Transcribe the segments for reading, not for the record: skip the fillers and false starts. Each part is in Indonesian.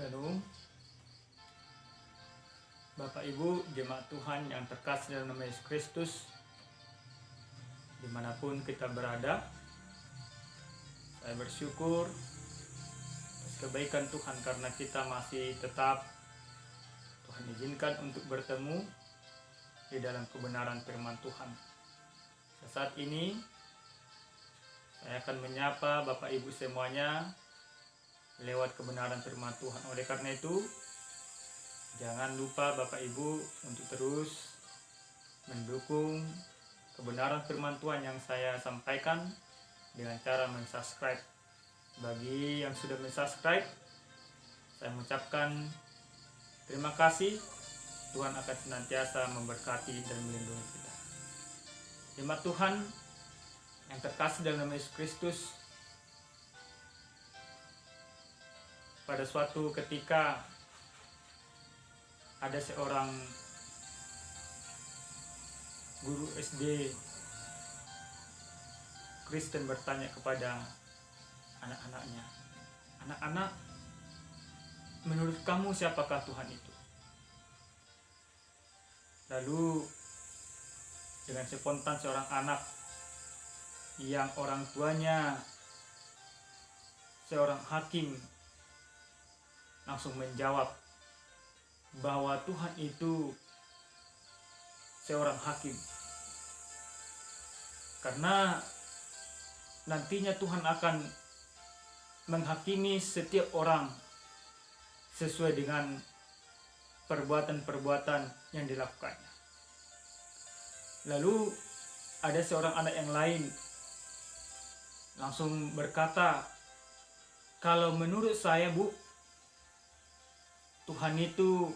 Shalom, Bapak Ibu, jemaat Tuhan yang terkasih dalam nama Yesus Kristus, dimanapun kita berada. Saya bersyukur atas kebaikan Tuhan karena kita masih tetap Tuhan izinkan untuk bertemu di dalam kebenaran firman Tuhan. Saat ini saya akan menyapa Bapak Ibu semuanya lewat kebenaran firman Tuhan. Oleh karena itu, jangan lupa Bapak Ibu untuk terus mendukung kebenaran firman Tuhan yang saya sampaikan dengan cara mensubscribe. Bagi yang sudah mensubscribe, saya mengucapkan terima kasih. Tuhan akan senantiasa memberkati dan melindungi kita. Jemaat Tuhan yang terkasih dalam nama Yesus Kristus, pada suatu ketika ada seorang guru SD Kristen bertanya kepada anak-anaknya, "Anak-anak, menurut kamu siapakah Tuhan itu?" Lalu dengan spontan seorang anak yang orang tuanya seorang hakim langsung menjawab bahwa Tuhan itu seorang hakim, karena nantinya Tuhan akan menghakimi setiap orang sesuai dengan perbuatan-perbuatan yang dilakukannya. Lalu ada seorang anak yang lain langsung berkata, "Kalau menurut saya, Bu, Tuhan itu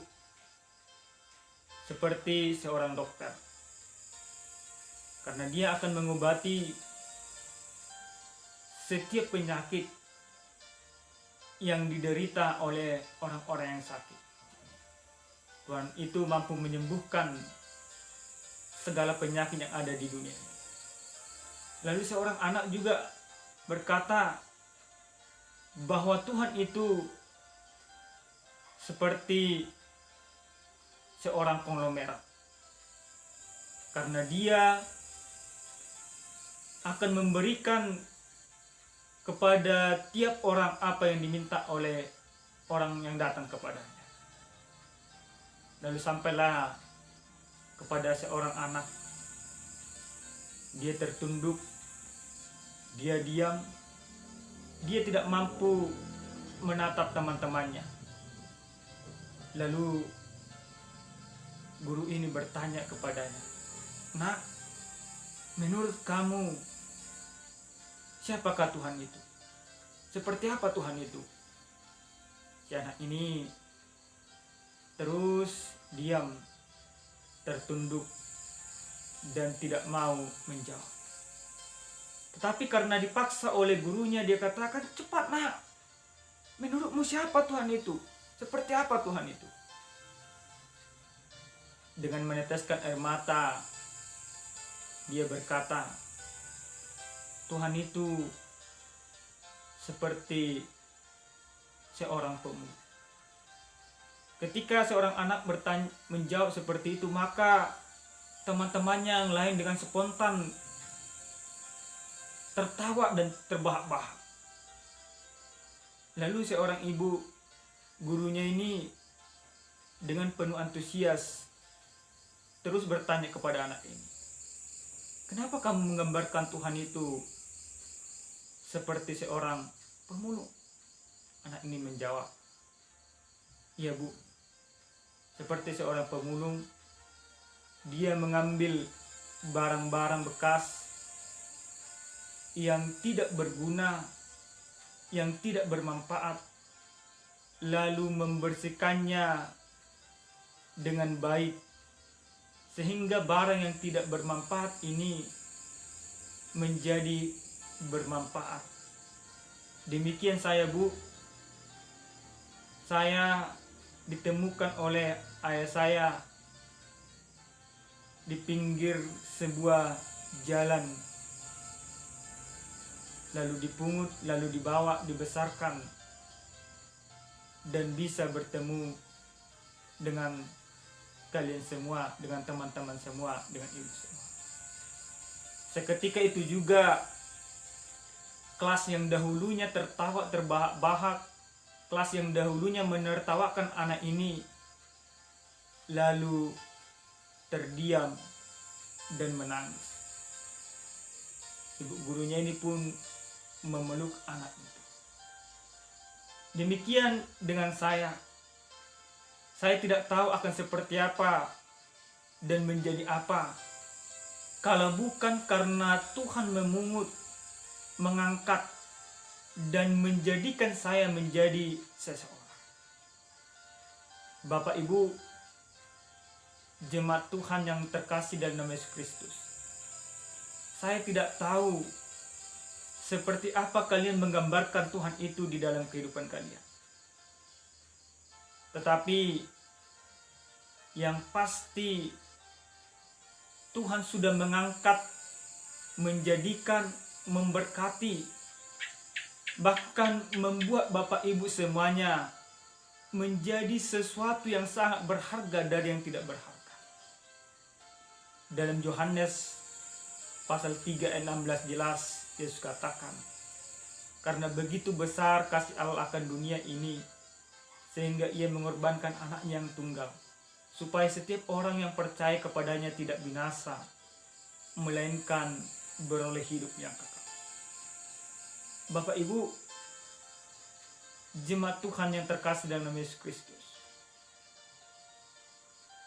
seperti seorang dokter, karena dia akan mengobati setiap penyakit yang diderita oleh orang-orang yang sakit. Tuhan itu mampu menyembuhkan segala penyakit yang ada di dunia." Lalu seorang anak juga berkata bahwa Tuhan itu seperti seorang konglomerat, karena dia akan memberikan kepada tiap orang apa yang diminta oleh orang yang datang kepadanya. Lalu sampailah kepada seorang anak, dia tertunduk, dia diam, dia tidak mampu menatap teman-temannya. Lalu guru ini bertanya kepadanya, "Nak, menurut kamu siapakah Tuhan itu? Seperti apa Tuhan itu?" Si anak ini terus diam, tertunduk, dan tidak mau menjawab. Tetapi karena dipaksa oleh gurunya, dia katakan, "Cepat nak, menurutmu siapa Tuhan itu? Seperti apa Tuhan itu?" Dengan meneteskan air mata, dia berkata, "Tuhan itu seperti seorang pemuda." Ketika seorang anak menjawab seperti itu, maka teman-temannya yang lain dengan spontan tertawa dan terbahak-bahak. Lalu seorang ibu, gurunya ini dengan penuh antusias terus bertanya kepada anak ini, "Kenapa kamu menggambarkan Tuhan itu seperti seorang pemulung?" Anak ini menjawab, "Iya Bu, seperti seorang pemulung, dia mengambil barang-barang bekas yang tidak berguna, yang tidak bermanfaat, lalu membersihkannya dengan baik, sehingga barang yang tidak bermanfaat ini menjadi bermanfaat. Demikian saya Bu, saya ditemukan oleh ayah saya di pinggir sebuah jalan, lalu dipungut, lalu dibawa, dibesarkan dan bisa bertemu dengan kalian semua, dengan teman-teman semua, dengan ibu semua. Seketika itu juga kelas yang dahulunya tertawa terbahak-bahak, kelas yang dahulunya menertawakan anak ini, lalu terdiam dan menangis. Ibu gurunya ini pun memeluk anak itu. Demikian dengan saya. Saya tidak tahu akan seperti apa dan menjadi apa kalau bukan karena Tuhan memungut, mengangkat, dan menjadikan saya menjadi seseorang. Bapak Ibu, jemaat Tuhan yang terkasih dalam nama Yesus Kristus, saya tidak tahu seperti apa kalian menggambarkan Tuhan itu di dalam kehidupan kalian. Tetapi yang pasti Tuhan sudah mengangkat, menjadikan, memberkati, bahkan membuat Bapak Ibu semuanya menjadi sesuatu yang sangat berharga dari yang tidak berharga. Dalam Yohanes pasal 3 ayat 16 jelas Yesus katakan, karena begitu besar kasih Allah akan dunia ini, sehingga ia mengorbankan anaknya yang tunggal, supaya setiap orang yang percaya kepadanya tidak binasa, melainkan beroleh hidup yang kekal. Bapak Ibu, jemaat Tuhan yang terkasih dalam nama Yesus Kristus,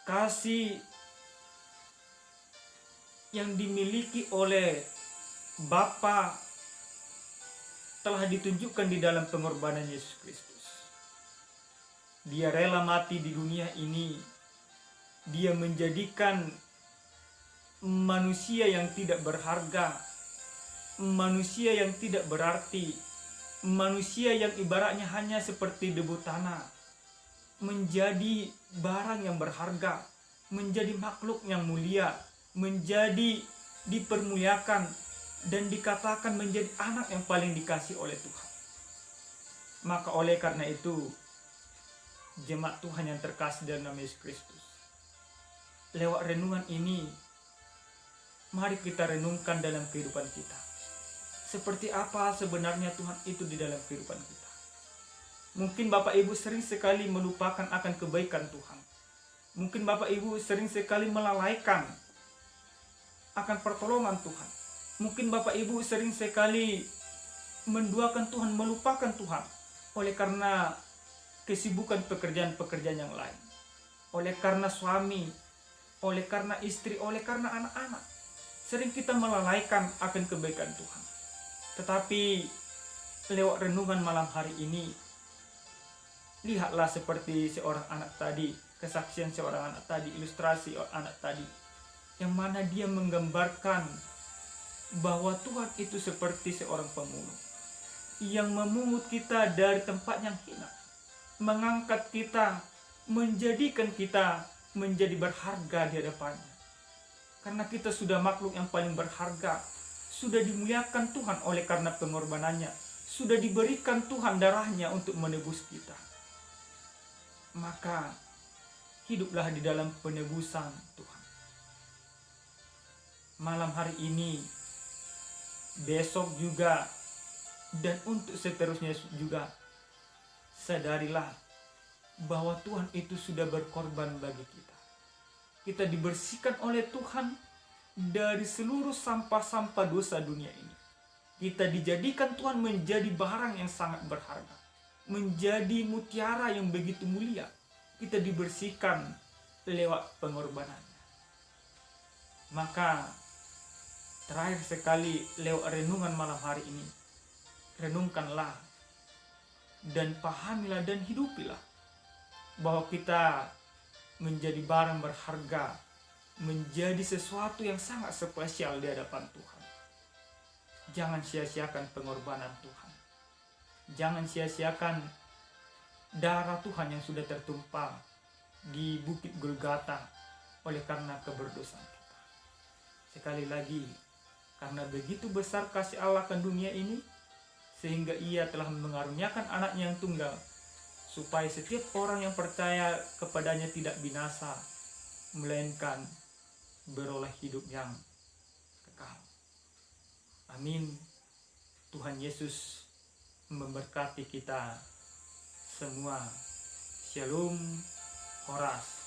kasih yang dimiliki oleh Bapa telah ditunjukkan di dalam pengorbanan Yesus Kristus. Dia rela mati di dunia ini. Dia menjadikan manusia yang tidak berharga, manusia yang tidak berarti, manusia yang ibaratnya hanya seperti debu tanah, menjadi barang yang berharga, menjadi makhluk yang mulia, menjadi dipermuliakan, dan dikatakan menjadi anak yang paling dikasih oleh Tuhan. Maka oleh karena itu, jemaat Tuhan yang terkasih dalam nama Yesus Kristus, lewat renungan ini, mari kita renungkan dalam kehidupan kita. Seperti apa sebenarnya Tuhan itu di dalam kehidupan kita. Mungkin Bapak Ibu sering sekali melupakan akan kebaikan Tuhan. Mungkin Bapak Ibu sering sekali melalaikan akan pertolongan Tuhan. Mungkin Bapak Ibu sering sekali menduakan Tuhan, melupakan Tuhan oleh karena kesibukan pekerjaan-pekerjaan yang lain, oleh karena suami, oleh karena istri, oleh karena anak-anak. Sering kita melalaikan akan kebaikan Tuhan. Tetapi lewat renungan malam hari ini, lihatlah seperti seorang anak tadi, kesaksian seorang anak tadi, ilustrasi anak tadi, yang mana dia menggambarkan bahwa Tuhan itu seperti seorang pemulung yang memungut kita dari tempat yang hina, mengangkat kita, menjadikan kita menjadi berharga di hadapannya. Karena kita sudah makhluk yang paling berharga, sudah dimuliakan Tuhan oleh karena pengorbanannya, sudah diberikan Tuhan darahnya untuk menebus kita. Maka hiduplah di dalam penebusan Tuhan. Malam hari ini, besok juga, dan untuk seterusnya juga, sadarilah bahwa Tuhan itu sudah berkorban bagi kita. Kita dibersihkan oleh Tuhan dari seluruh sampah-sampah dosa dunia ini. Kita dijadikan Tuhan menjadi barang yang sangat berharga, menjadi mutiara yang begitu mulia. Kita dibersihkan lewat pengorbanannya. Maka terakhir sekali lewat renungan malam hari ini, renungkanlah dan pahamilah dan hidupilah bahwa kita menjadi barang berharga, menjadi sesuatu yang sangat spesial di hadapan Tuhan. Jangan sia-siakan pengorbanan Tuhan. Jangan sia-siakan darah Tuhan yang sudah tertumpah di Bukit Golgota oleh karena keberdosaan kita. Sekali lagi, karena begitu besar kasih Allah akan dunia ini, sehingga ia telah mengaruniakan anaknya yang tunggal, supaya setiap orang yang percaya kepadanya tidak binasa, melainkan beroleh hidup yang kekal. Amin. Tuhan Yesus memberkati kita semua. Shalom, Horas.